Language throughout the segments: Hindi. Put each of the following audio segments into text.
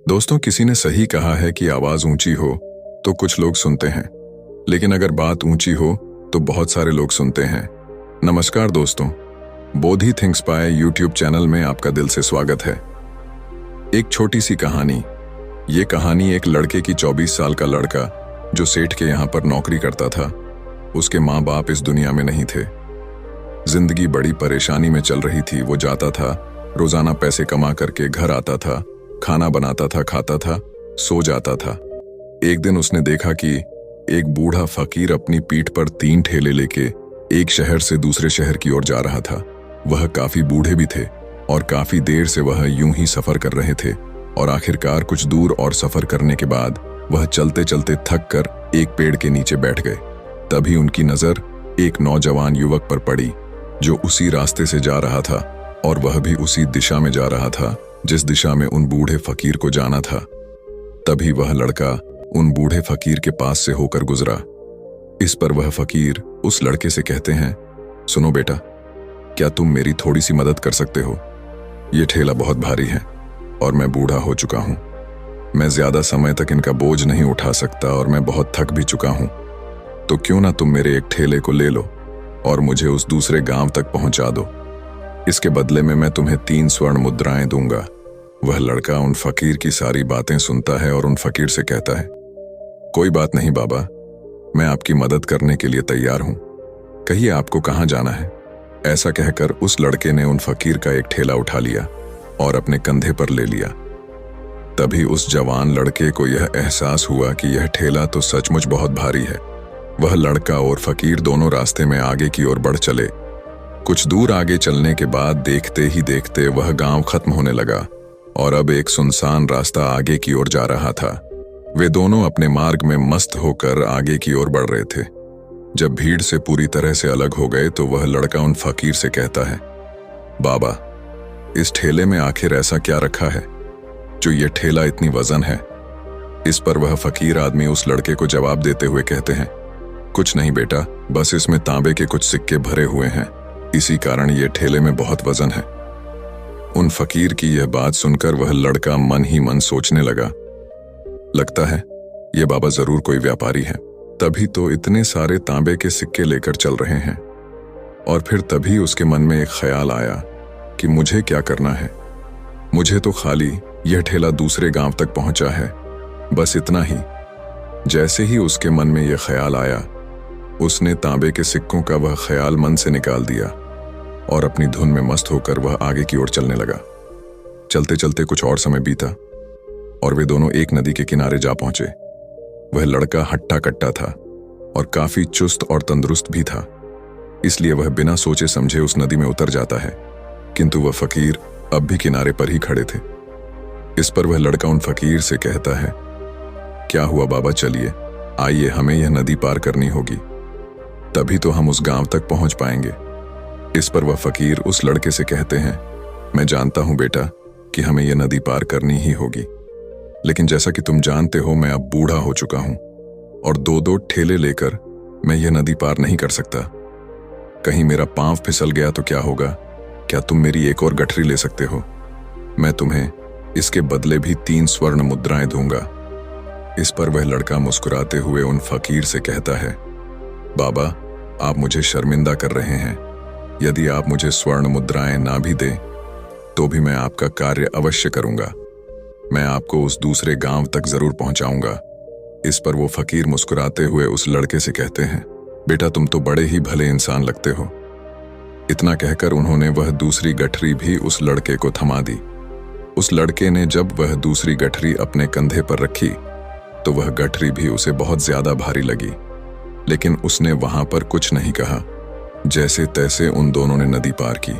दोस्तों, किसी ने सही कहा है कि आवाज ऊंची हो तो कुछ लोग सुनते हैं, लेकिन अगर बात ऊंची हो तो बहुत सारे लोग सुनते हैं। नमस्कार दोस्तों, Bodhi thinks by YouTube channel में आपका दिल से स्वागत है। एक छोटी सी कहानी। ये कहानी एक लड़के की 24 साल का लड़का जो सेठ के यहाँ पर नौकरी करता था। उसके माँ बाप इस दुनिया में नहीं थे। जिंदगी बड़ी परेशानी में चल रही थी। वो जाता था, रोजाना पैसे कमा करके घर आता था, खाना बनाता था, खाता था, सो जाता था। एक दिन उसने देखा कि एक बूढ़ा फकीर अपनी पीठ पर 3 ठेले लेके एक शहर से दूसरे शहर की ओर जा रहा था। वह काफी बूढ़े भी थे और काफी देर से वह यूं ही सफर कर रहे थे और आखिरकार कुछ दूर और सफर करने के बाद वह चलते चलते थक कर एक पेड़ के नीचे बैठ गए। तभी उनकी नजर एक नौजवान युवक पर पड़ी जो उसी रास्ते से जा रहा था और वह भी उसी दिशा में जा रहा था जिस दिशा में उन बूढ़े फकीर को जाना था। तभी वह लड़का उन बूढ़े फकीर के पास से होकर गुजरा। इस पर वह फकीर उस लड़के से कहते हैं, सुनो बेटा, क्या तुम मेरी थोड़ी सी मदद कर सकते हो? ये ठेला बहुत भारी है और मैं बूढ़ा हो चुका हूं। मैं ज्यादा समय तक इनका बोझ नहीं उठा सकता और मैं बहुत थक भी चुका हूं। तो क्यों ना तुम मेरे एक ठेले को ले लो और मुझे उस दूसरे गांव तक पहुंचा दो। इसके बदले में मैं तुम्हें 3 स्वर्ण मुद्राएं दूंगा। वह लड़का उन फकीर की सारी बातें सुनता है और उन फकीर से कहता है, कोई बात नहीं बाबा, मैं आपकी मदद करने के लिए तैयार हूं। कहिए आपको कहां जाना है? ऐसा कहकर उस लड़के ने उन फकीर का एक ठेला उठा लिया और अपने कंधे पर ले लिया। तभी उस जवान लड़के को यह एहसास हुआ कि यह ठेला तो सचमुच बहुत भारी है। वह लड़का और फकीर दोनों रास्ते में आगे की ओर बढ़ चले। कुछ दूर आगे चलने के बाद देखते ही देखते वह गांव खत्म होने लगा और अब एक सुनसान रास्ता आगे की ओर जा रहा था। वे दोनों अपने मार्ग में मस्त होकर आगे की ओर बढ़ रहे थे। जब भीड़ से पूरी तरह से अलग हो गए तो वह लड़का उन फकीर से कहता है, बाबा, इस ठेले में आखिर ऐसा क्या रखा है जो ये ठेला इतनी वजन है? इस पर वह फकीर आदमी उस लड़के को जवाब देते हुए कहते हैं, कुछ नहीं बेटा, बस इसमें तांबे के कुछ सिक्के भरे हुए हैं, इसी कारण ये ठेले में बहुत वजन है। उन फकीर की यह बात सुनकर वह लड़का मन ही मन सोचने लगा, लगता है ये बाबा जरूर कोई व्यापारी है, तभी तो इतने सारे तांबे के सिक्के लेकर चल रहे हैं। और फिर तभी उसके मन में एक ख्याल आया कि मुझे क्या करना है। मुझे तो खाली यह ठेला दूसरे गांव तक पहुंचा है, बस इतना ही। जैसे ही उसके मन में यह ख्याल आया, उसने तांबे के सिक्कों का वह ख्याल मन से निकाल दिया और अपनी धुन में मस्त होकर वह आगे की ओर चलने लगा। चलते चलते कुछ और समय बीता और वे दोनों एक नदी के किनारे जा पहुंचे। वह लड़का हट्टा कट्टा था और काफी चुस्त और तंदुरुस्त भी था, इसलिए वह बिना सोचे समझे उस नदी में उतर जाता है, किंतु वह फकीर अब भी किनारे पर ही खड़े थे। इस पर वह लड़का उन फकीर से कहता है, क्या हुआ बाबा, चलिए आइए, हमें यह नदी पार करनी होगी, तभी तो हम उस गांव तक पहुंच पाएंगे। इस पर वह फकीर उस लड़के से कहते हैं, मैं जानता हूं बेटा कि हमें यह नदी पार करनी ही होगी, लेकिन जैसा कि तुम जानते हो मैं अब बूढ़ा हो चुका हूं और 2-2 ठेले लेकर मैं यह नदी पार नहीं कर सकता। कहीं मेरा पांव फिसल गया तो क्या होगा? क्या तुम मेरी एक और गठरी ले सकते हो? मैं तुम्हें इसके बदले भी 3 स्वर्ण मुद्राएं दूंगा। इस पर वह लड़का मुस्कुराते हुए उन फकीर से कहता है, बाबा, आप मुझे शर्मिंदा कर रहे हैं। यदि आप मुझे स्वर्ण मुद्राएं ना भी दें तो भी मैं आपका कार्य अवश्य करूंगा। मैं आपको उस दूसरे गांव तक जरूर पहुंचाऊंगा। इस पर वो फकीर मुस्कुराते हुए उस लड़के से कहते हैं, बेटा, तुम तो बड़े ही भले इंसान लगते हो। इतना कहकर उन्होंने वह दूसरी गठरी भी उस लड़के को थमा दी। उस लड़के ने जब वह दूसरी गठरी अपने कंधे पर रखी तो वह गठरी भी उसे बहुत ज्यादा भारी लगी, लेकिन उसने वहां पर कुछ नहीं कहा। जैसे तैसे उन दोनों ने नदी पार की।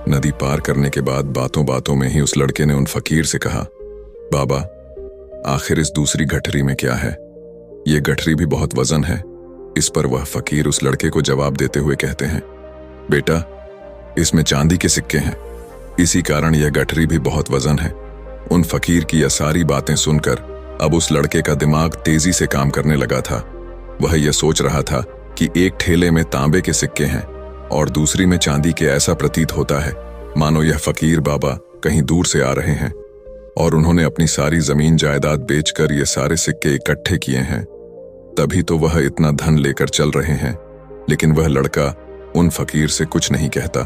नदी पार करने के बाद बातों बातों में ही उस लड़के ने उन फकीर से कहा, बाबा, आखिर इस दूसरी गठरी में क्या है? ये गठरी भी बहुत वजन है। इस पर वह फकीर उस लड़के को जवाब देते हुए कहते हैं, बेटा, इसमें चांदी के सिक्के हैं, इसी कारण यह गठरी भी बहुत वजन है। उन फकीर की यह सारी बातें सुनकर अब उस लड़के का दिमाग तेजी से काम करने लगा था। वह यह सोच रहा था कि एक ठेले में तांबे के सिक्के हैं और दूसरी में चांदी के। ऐसा प्रतीत होता है मानो यह फकीर बाबा कहीं दूर से आ रहे हैं और उन्होंने अपनी सारी जमीन जायदाद बेचकर ये सारे सिक्के इकट्ठे किए हैं, तभी तो वह इतना धन लेकर चल रहे हैं। लेकिन वह लड़का उन फकीर से कुछ नहीं कहता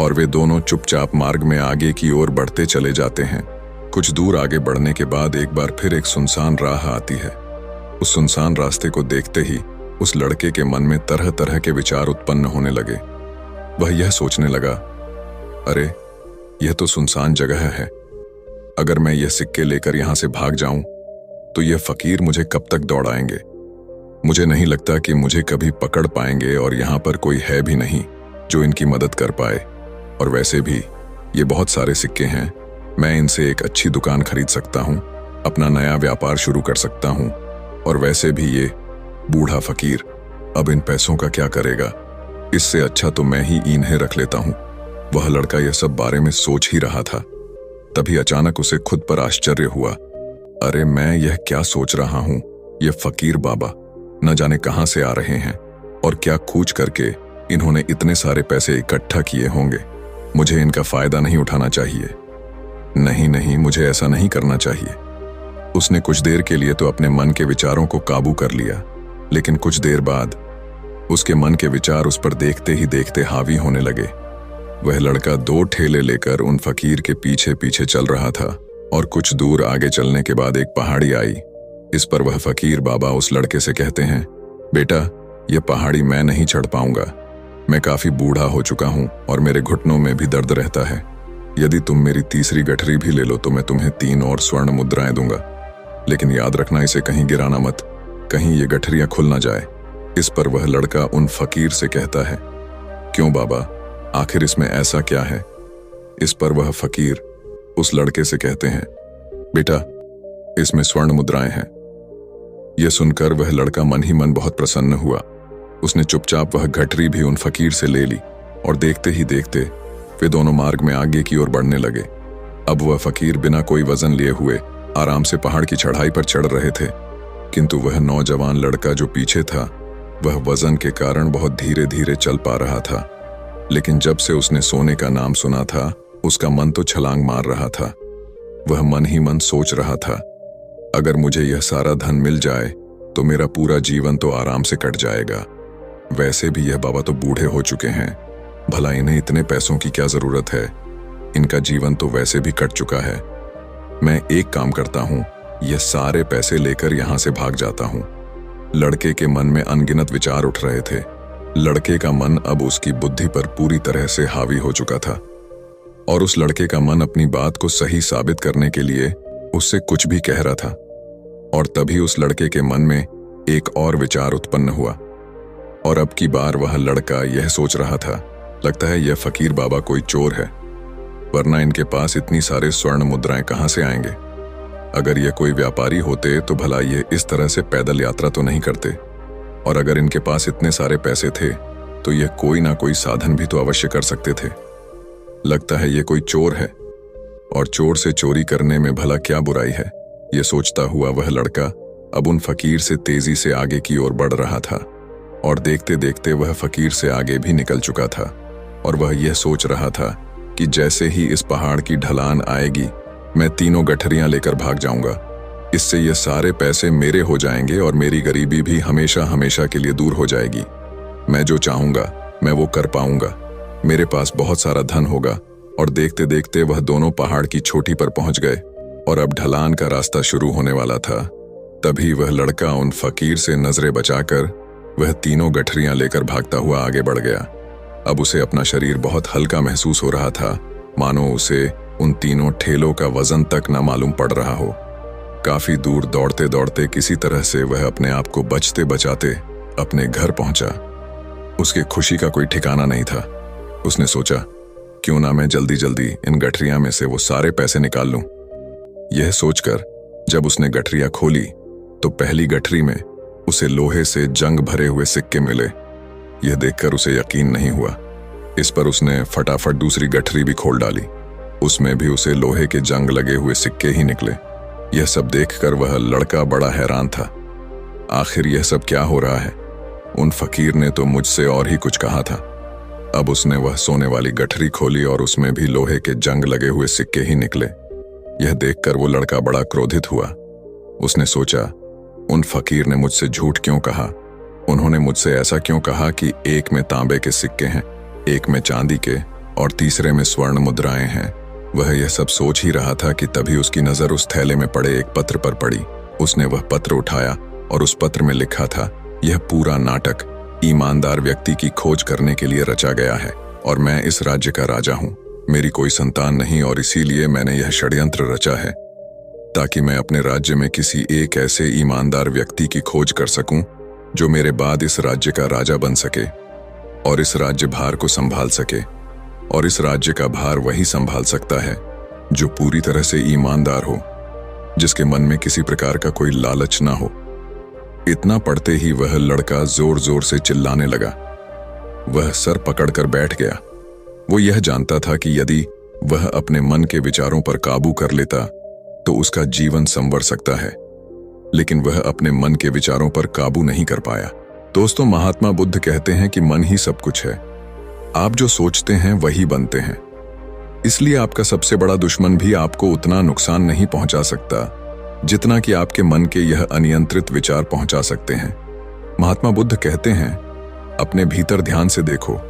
और वे दोनों चुपचाप मार्ग में आगे की ओर बढ़ते चले जाते हैं। कुछ दूर आगे बढ़ने के बाद एक बार फिर एक सुनसान राह आती है। उस सुनसान रास्ते को देखते ही उस लड़के के मन में तरह तरह के विचार उत्पन्न होने लगे। वह यह सोचने लगा, अरे यह तो सुनसान जगह है, अगर मैं यह सिक्के लेकर यहां से भाग जाऊं तो यह फकीर मुझे कब तक दौड़ाएंगे। मुझे नहीं लगता कि मुझे कभी पकड़ पाएंगे और यहां पर कोई है भी नहीं जो इनकी मदद कर पाए। और वैसे भी ये बहुत सारे सिक्के हैं, मैं इनसे एक अच्छी दुकान खरीद सकता हूं, अपना नया व्यापार शुरू कर सकता हूं। और वैसे भी ये बूढ़ा फकीर अब इन पैसों का क्या करेगा, इससे अच्छा तो मैं ही इन्हें रख लेता हूं। वह लड़का यह सब बारे में सोच ही रहा था, तभी अचानक उसे खुद पर आश्चर्य हुआ। अरे मैं यह क्या सोच रहा हूं, यह फकीर बाबा न जाने कहां से आ रहे हैं और क्या खूच करके इन्होंने इतने सारे पैसे इकट्ठा किए होंगे। मुझे इनका फायदा नहीं उठाना चाहिए। नहीं नहीं, मुझे ऐसा नहीं करना चाहिए। उसने कुछ देर के लिए तो अपने मन के विचारों को काबू कर लिया, लेकिन कुछ देर बाद उसके मन के विचार उस पर देखते ही देखते हावी होने लगे। वह लड़का 2 ठेले लेकर उन फकीर के पीछे पीछे चल रहा था और कुछ दूर आगे चलने के बाद एक पहाड़ी आई। इस पर वह फकीर बाबा उस लड़के से कहते हैं, बेटा यह पहाड़ी मैं नहीं चढ़ पाऊंगा, मैं काफी बूढ़ा हो चुका हूं और मेरे घुटनों में भी दर्द रहता है। यदि तुम मेरी तीसरी गठरी भी ले लो तो मैं तुम्हें 3 और स्वर्ण मुद्राएं दूंगा, लेकिन याद रखना इसे कहीं गिराना मत, कहीं ये गठरियां खुल ना जाए। इस पर वह लड़का उन फकीर से कहता है, क्यों बाबा, आखिर इसमें ऐसा क्या है। इस पर वह फकीर उस लड़के से कहते हैं, बेटा इसमें स्वर्ण मुद्राएं हैं। यह सुनकर वह लड़का मन ही मन बहुत प्रसन्न हुआ। उसने चुपचाप वह गठरी भी उन फकीर से ले ली और देखते ही देखते वे दोनों मार्ग में आगे की ओर बढ़ने लगे। अब वह फकीर बिना कोई वजन लिए हुए आराम से पहाड़ की चढ़ाई पर चढ़ रहे थे, किंतु वह नौजवान लड़का जो पीछे था वह वजन के कारण बहुत धीरे धीरे चल पा रहा था। लेकिन जब से उसने सोने का नाम सुना था उसका मन तो छलांग मार रहा था। वह मन ही मन सोच रहा था, अगर मुझे यह सारा धन मिल जाए तो मेरा पूरा जीवन तो आराम से कट जाएगा। वैसे भी यह बाबा तो बूढ़े हो चुके हैं, भला इन्हें इतने पैसों की क्या जरूरत है, इनका जीवन तो वैसे भी कट चुका है। मैं एक काम करता हूं, यह सारे पैसे लेकर यहां से भाग जाता हूं। लड़के के मन में अनगिनत विचार उठ रहे थे। लड़के का मन अब उसकी बुद्धि पर पूरी तरह से हावी हो चुका था और उस लड़के का मन अपनी बात को सही साबित करने के लिए उससे कुछ भी कह रहा था। और तभी उस लड़के के मन में एक और विचार उत्पन्न हुआ और अब की बार वह लड़का यह सोच रहा था, लगता है यह फकीर बाबा कोई चोर है, वरना इनके पास इतनी सारे स्वर्ण मुद्राएं कहां से आएंगे। अगर ये कोई व्यापारी होते तो भला ये इस तरह से पैदल यात्रा तो नहीं करते, और अगर इनके पास इतने सारे पैसे थे तो यह कोई ना कोई साधन भी तो अवश्य कर सकते थे। लगता है ये कोई चोर है और चोर से चोरी करने में भला क्या बुराई है। यह सोचता हुआ वह लड़का अब उन फकीर से तेजी से आगे की ओर बढ़ रहा था और देखते देखते वह फकीर से आगे भी निकल चुका था। और वह यह सोच रहा था कि जैसे ही इस पहाड़ की ढलान आएगी मैं 3 गठरियां लेकर भाग जाऊंगा। इससे ये सारे पैसे मेरे हो जाएंगे और मेरी गरीबी भी हमेशा हमेशा के लिए दूर हो जाएगी। मैं जो चाहूंगा मैं वो कर पाऊंगा, मेरे पास बहुत सारा धन होगा। और देखते देखते वह दोनों पहाड़ की चोटी पर पहुंच गए और अब ढलान का रास्ता शुरू होने वाला था। तभी वह लड़का उन फकीर से नजरें बचाकर वह 3 गठरियां लेकर भागता हुआ आगे बढ़ गया। अब उसे अपना शरीर बहुत हल्का महसूस हो रहा था, मानो उसे उन 3 ठेलों का वजन तक न मालूम पड़ रहा हो। काफी दूर दौड़ते दौड़ते किसी तरह से वह अपने आप को बचते बचाते अपने घर पहुंचा। उसकी खुशी का कोई ठिकाना नहीं था। उसने सोचा, क्यों ना मैं जल्दी जल्दी इन गठरियां में से वो सारे पैसे निकाल लूं। यह सोचकर जब उसने गठरियां खोली तो पहली गठरी में उसे लोहे से जंग भरे हुए सिक्के मिले। यह देखकर उसे यकीन नहीं हुआ। इस पर उसने फटाफट दूसरी गठरी भी खोल डाली, उसमें भी उसे लोहे के जंग लगे हुए सिक्के ही निकले। यह सब देखकर वह लड़का बड़ा हैरान था। आखिर यह सब क्या हो रहा है? उन फकीर ने तो मुझसे और ही कुछ कहा था। अब उसने वह सोने वाली गठरी खोली और उसमें भी लोहे के जंग लगे हुए सिक्के ही निकले। यह देखकर वो लड़का बड़ा क्रोधित हुआ। उसने सोचा, उन फकीर ने मुझसे झूठ क्यों कहा? उन्होंने मुझसे ऐसा क्यों कहा कि एक में तांबे के सिक्के हैं, एक में चांदी के और तीसरे में स्वर्ण मुद्राएं हैं। वह यह सब सोच ही रहा था कि तभी उसकी नजर उस थैले में पड़े एक पत्र पर पड़ी। उसने वह पत्र उठाया और उस पत्र में लिखा था, यह पूरा नाटक ईमानदार व्यक्ति की खोज करने के लिए रचा गया है और मैं इस राज्य का राजा हूं। मेरी कोई संतान नहीं और इसीलिए मैंने यह षड्यंत्र रचा है ताकि मैं अपने राज्य में किसी एक ऐसे ईमानदार व्यक्ति की खोज कर सकूं जो मेरे बाद इस राज्य का राजा बन सके और इस राज्य भार को संभाल सके। और इस राज्य का भार वही संभाल सकता है जो पूरी तरह से ईमानदार हो, जिसके मन में किसी प्रकार का कोई लालच ना हो। इतना पढ़ते ही वह लड़का जोर जोर से चिल्लाने लगा। वह सर पकड़कर बैठ गया। वो यह जानता था कि यदि वह अपने मन के विचारों पर काबू कर लेता तो उसका जीवन संवर सकता है, लेकिन वह अपने मन के विचारों पर काबू नहीं कर पाया। दोस्तों, महात्मा बुद्ध कहते हैं कि मन ही सब कुछ है। आप जो सोचते हैं वही बनते हैं। इसलिए आपका सबसे बड़ा दुश्मन भी आपको उतना नुकसान नहीं पहुंचा सकता जितना कि आपके मन के यह अनियंत्रित विचार पहुंचा सकते हैं। महात्मा बुद्ध कहते हैं, अपने भीतर ध्यान से देखो।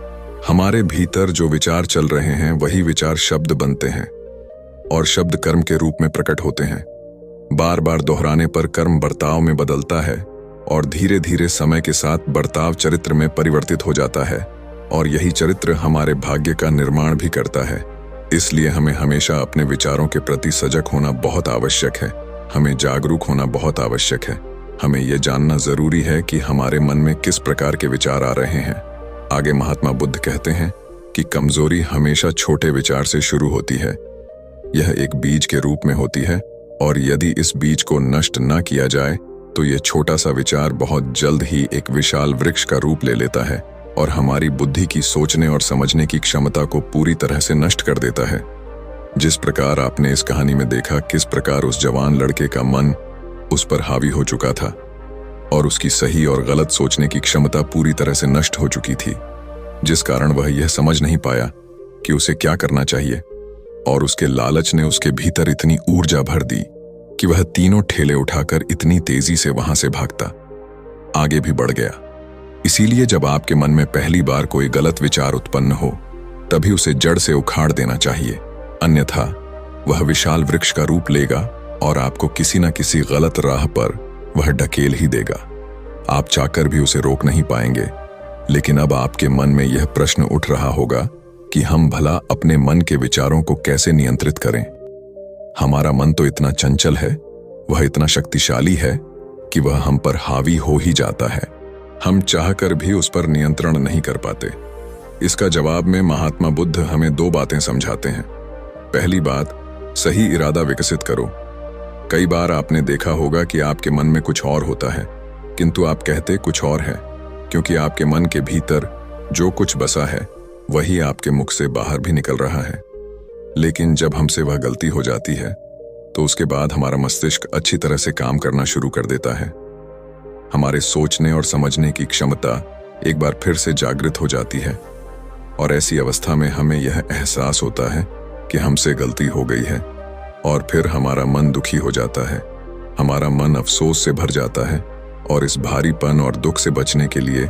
हमारे भीतर जो विचार चल रहे हैं वही विचार शब्द बनते हैं और शब्द कर्म के रूप में प्रकट होते हैं। बार बार दोहराने पर कर्म बर्ताव में बदलता है और धीरे धीरे समय के साथ बर्ताव चरित्र में परिवर्तित हो जाता है और यही चरित्र हमारे भाग्य का निर्माण भी करता है। इसलिए हमें हमेशा अपने विचारों के प्रति सजग होना बहुत आवश्यक है। हमें जागरूक होना बहुत आवश्यक है। हमें यह जानना जरूरी है कि हमारे मन में किस प्रकार के विचार आ रहे हैं। आगे महात्मा बुद्ध कहते हैं कि कमजोरी हमेशा छोटे विचार से शुरू होती है। यह एक बीज के रूप में होती है और यदि इस बीज को नष्ट न किया जाए तो यह छोटा सा विचार बहुत जल्द ही एक विशाल वृक्ष का रूप ले लेता है और हमारी बुद्धि की सोचने और समझने की क्षमता को पूरी तरह से नष्ट कर देता है। जिस प्रकार आपने इस कहानी में देखा किस प्रकार उस जवान लड़के का मन उस पर हावी हो चुका था और उसकी सही और गलत सोचने की क्षमता पूरी तरह से नष्ट हो चुकी थी, जिस कारण वह यह समझ नहीं पाया कि उसे क्या करना चाहिए और उसके लालच ने उसके भीतर इतनी ऊर्जा भर दी कि वह तीनों ठेले उठाकर इतनी तेजी से वहां से भागता आगे भी बढ़ गया। इसीलिए जब आपके मन में पहली बार कोई गलत विचार उत्पन्न हो तभी उसे जड़ से उखाड़ देना चाहिए, अन्यथा वह विशाल वृक्ष का रूप लेगा और आपको किसी न किसी गलत राह पर वह ढकेल ही देगा। आप चाहकर भी उसे रोक नहीं पाएंगे। लेकिन अब आपके मन में यह प्रश्न उठ रहा होगा कि हम भला अपने मन के विचारों को कैसे नियंत्रित करें। हमारा मन तो इतना चंचल है, वह इतना शक्तिशाली है कि वह हम पर हावी हो ही जाता है। हम चाहकर भी उस पर नियंत्रण नहीं कर पाते। इसका जवाब में महात्मा बुद्ध हमें दो बातें समझाते हैं। पहली बात, सही इरादा विकसित करो। कई बार आपने देखा होगा कि आपके मन में कुछ और होता है किंतु आप कहते कुछ और है, क्योंकि आपके मन के भीतर जो कुछ बसा है वही आपके मुख से बाहर भी निकल रहा है। लेकिन जब हमसे वह गलती हो जाती है तो उसके बाद हमारा मस्तिष्क अच्छी तरह से काम करना शुरू कर देता है। हमारे सोचने और समझने की क्षमता एक बार फिर से जागृत हो जाती है और ऐसी अवस्था में हमें यह एहसास होता है कि हमसे गलती हो गई है और फिर हमारा मन दुखी हो जाता है। हमारा मन अफसोस से भर जाता है और इस भारीपन और दुख से बचने के लिए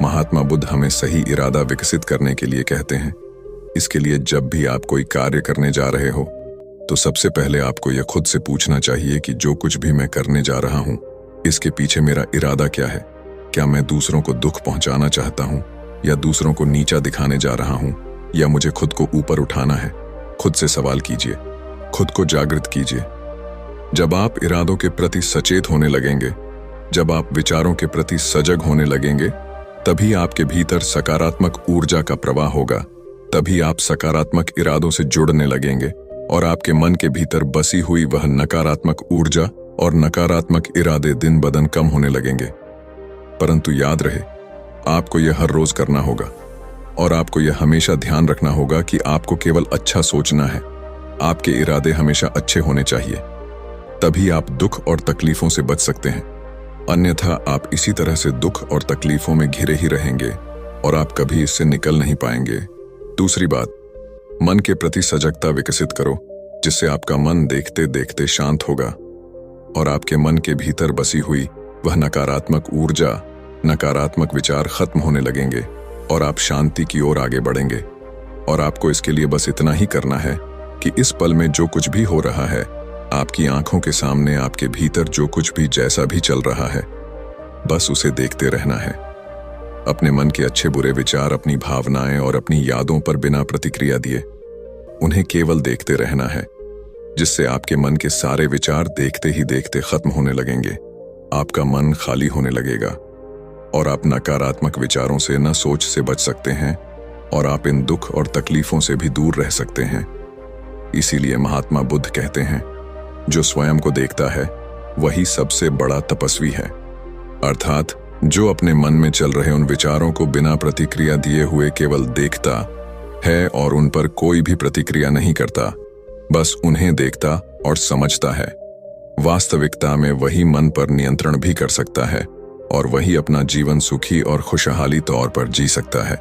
महात्मा बुद्ध हमें सही इरादा विकसित करने के लिए कहते हैं। इसके लिए जब भी आप कोई कार्य करने जा रहे हो तो सबसे पहले आपको यह खुद से पूछना चाहिए कि जो कुछ भी मैं करने जा रहा हूं इसके पीछे मेरा इरादा क्या है। क्या मैं दूसरों को दुख पहुंचाना चाहता हूं या दूसरों को नीचा दिखाने जा रहा हूं या मुझे खुद को ऊपर उठाना है। खुद से सवाल कीजिए, खुद को जागृत कीजिए। जब आप इरादों के प्रति सचेत होने लगेंगे, जब आप विचारों के प्रति सजग होने लगेंगे, तभी आपके भीतर सकारात्मक ऊर्जा का प्रवाह होगा। तभी आप सकारात्मक इरादों से जुड़ने लगेंगे और आपके मन के भीतर बसी हुई वह नकारात्मक ऊर्जा और नकारात्मक इरादे दिन ब दिन कम होने लगेंगे। परंतु याद रहे, आपको यह हर रोज करना होगा और आपको यह हमेशा ध्यान रखना होगा कि आपको केवल अच्छा सोचना है। आपके इरादे हमेशा अच्छे होने चाहिए, तभी आप दुख और तकलीफों से बच सकते हैं। अन्यथा आप इसी तरह से दुख और तकलीफों में घिरे ही रहेंगे और आप कभी इससे निकल नहीं पाएंगे। दूसरी बात, मन के प्रति सजगता विकसित करो। जिससे आपका मन देखते देखते शांत होगा और आपके मन के भीतर बसी हुई वह नकारात्मक ऊर्जा, नकारात्मक विचार खत्म होने लगेंगे और आप शांति की ओर आगे बढ़ेंगे। और आपको इसके लिए बस इतना ही करना है कि इस पल में जो कुछ भी हो रहा है, आपकी आंखों के सामने आपके भीतर जो कुछ भी जैसा भी चल रहा है, बस उसे देखते रहना है। अपने मन के अच्छे बुरे विचार, अपनी भावनाएं और अपनी यादों पर बिना प्रतिक्रिया दिए उन्हें केवल देखते रहना है, जिससे आपके मन के सारे विचार देखते ही देखते खत्म होने लगेंगे। आपका मन खाली होने लगेगा और आप नकारात्मक विचारों से न सोच से बच सकते हैं और आप इन दुख और तकलीफों से भी दूर रह सकते हैं। इसीलिए महात्मा बुद्ध कहते हैं, जो स्वयं को देखता है वही सबसे बड़ा तपस्वी है। अर्थात जो अपने मन में चल रहे उन विचारों को बिना प्रतिक्रिया दिए हुए केवल देखता है और उन पर कोई भी प्रतिक्रिया नहीं करता, बस उन्हें देखता और समझता है। वास्तविकता में वही मन पर नियंत्रण भी कर सकता है और वही अपना जीवन सुखी और खुशहाली तौर पर जी सकता है।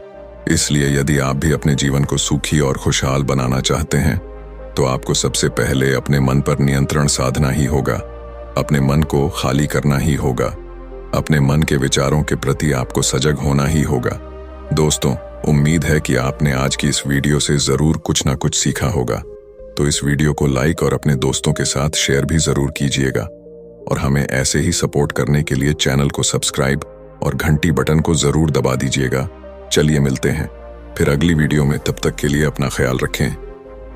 इसलिए यदि आप भी अपने जीवन को सुखी और खुशहाल बनाना चाहते हैं तो आपको सबसे पहले अपने मन पर नियंत्रण साधना ही होगा। अपने मन को खाली करना ही होगा। अपने मन के विचारों के प्रति आपको सजग होना ही होगा। दोस्तों, उम्मीद है कि आपने आज की इस वीडियो से जरूर कुछ ना कुछ सीखा होगा। तो इस वीडियो को लाइक और अपने दोस्तों के साथ शेयर भी जरूर कीजिएगा और हमें ऐसे ही सपोर्ट करने के लिए चैनल को सब्सक्राइब और घंटी बटन को जरूर दबा दीजिएगा। चलिए मिलते हैं फिर अगली वीडियो में। तब तक के लिए अपना ख्याल रखें।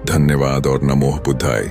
धन्यवाद और नमो बुद्धाय।